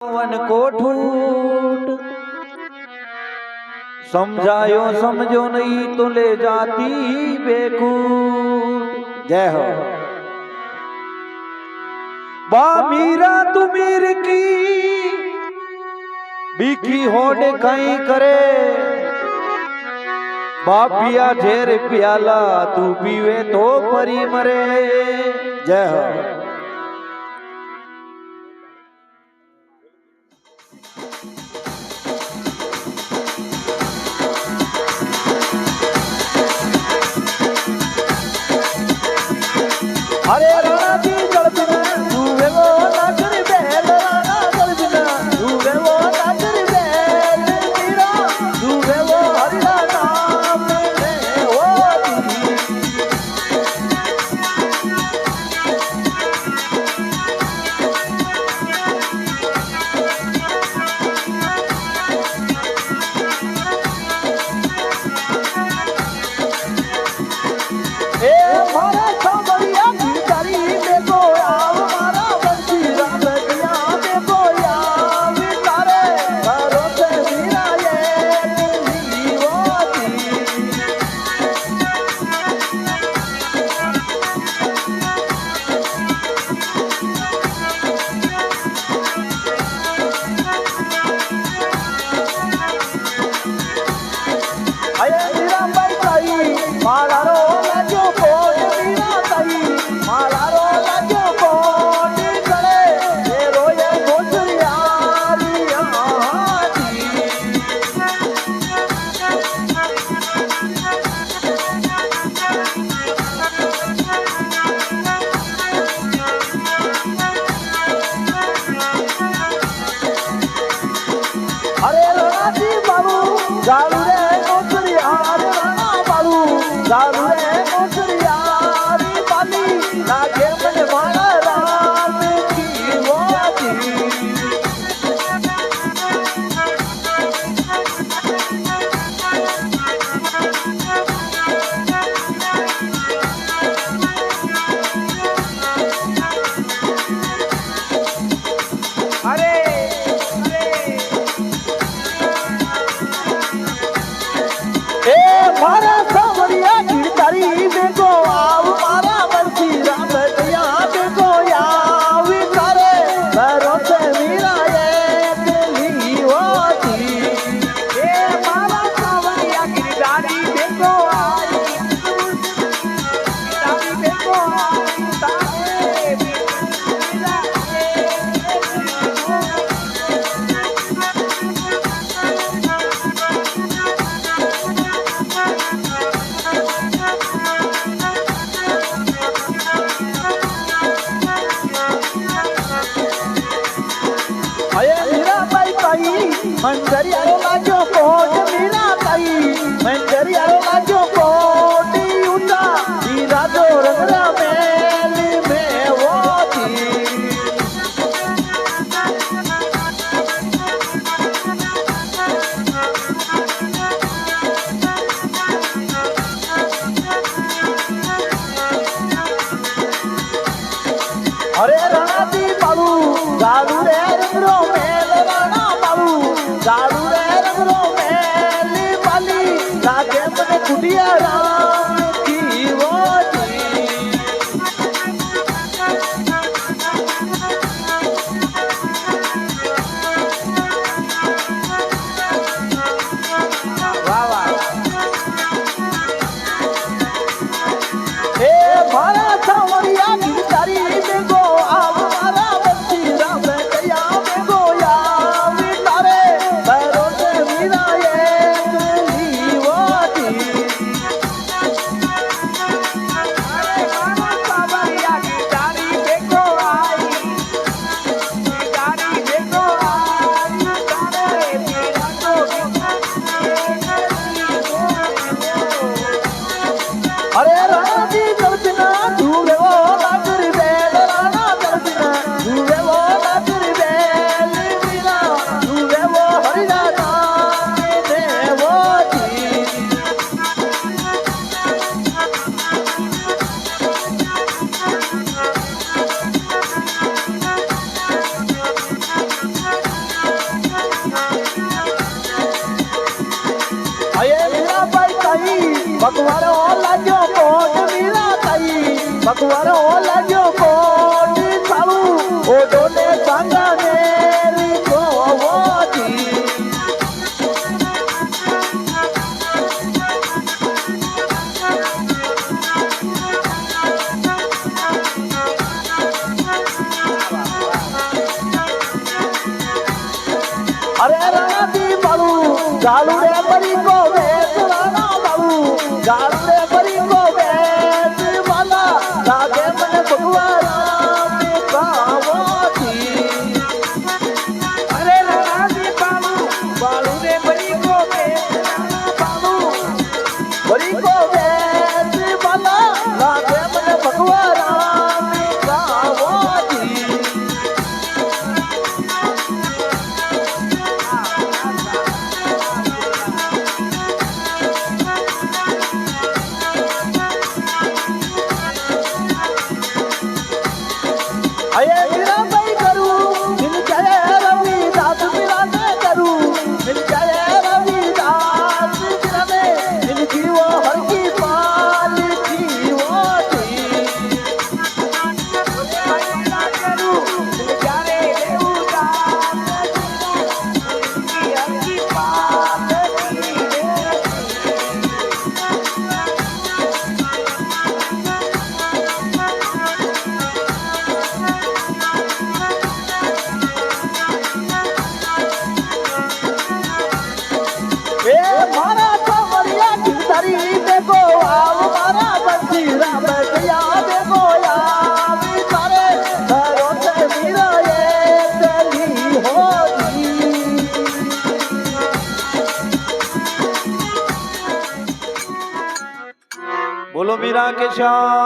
One कोठूट समझायो समझो नहीं तो ले जाती बेकूट। जय हो। बा मीरा तू मीर की बीकी होड़ कहीं करे, बापिया झेर प्याला तू पीवे तो परी मरे। जय हो। अरे राणा जी जलबिना तूवे वो नाचरी बेल, राणा जलबिना तूवे वो नाचरी बेल, मीरा तूवे वो हरिया नाम में वो ए मारा सावरिया गालू रे मोसरिया रे राणा बालू, गालू रे मोसरिया रे बाली, लागे मन मारा राम की वादी। अरे मारा सावरिया की तारी देखो आव, मारा बंसी राम दिया देखो याव तारे भरों से मीरा ये दिली होती। ए मारा सावरिया की तारी देखो आई, तारी देखो आई तारे मीरा मंजरिया लाजो कोट मीरा ताई, मंजरिया लाजो कोट उठा मीरा जो रंगरा मेल में वो थी। अरे राणा दी बाबू गालू रे रंगरो मेल, राणा बाबू गालू रे रंगरो मेल बाली, लागे मने ભગવારો લાગ્યો કોટ મીરા તાઈ ભગવારો લાગ્યો કોટ સાળું ઓડો ને સાંગા ને રીતો હોતી અરે રાતી બાબુ ગાલુ રે પરી કો વેસ રાણા બાબુ ગાલુ રે પરી કો વેસ વાલા લાગે મને ભગવાન મે કાવતી અરે રાતી બાબુ ગાલુ રે પરી કો વેસ રાણા બાબુ પરી કો વેસ વાલા લાગે મને ભગવાન મે કાવતી अये मीरा भाई करूं मिल जाए रविदास मीरा ने करूं मिल जाए रविदास मीरा ने मिल जीवो हर की पाल जीवो थी मीरा करूं मिल जाए रविदास की हर की पाल मारा कमरिया किधरी देखो आओ मारा बंसी राम गया देखो यार तारे घरों से मीरा ये चली होती बोलो मीरा के श्याम।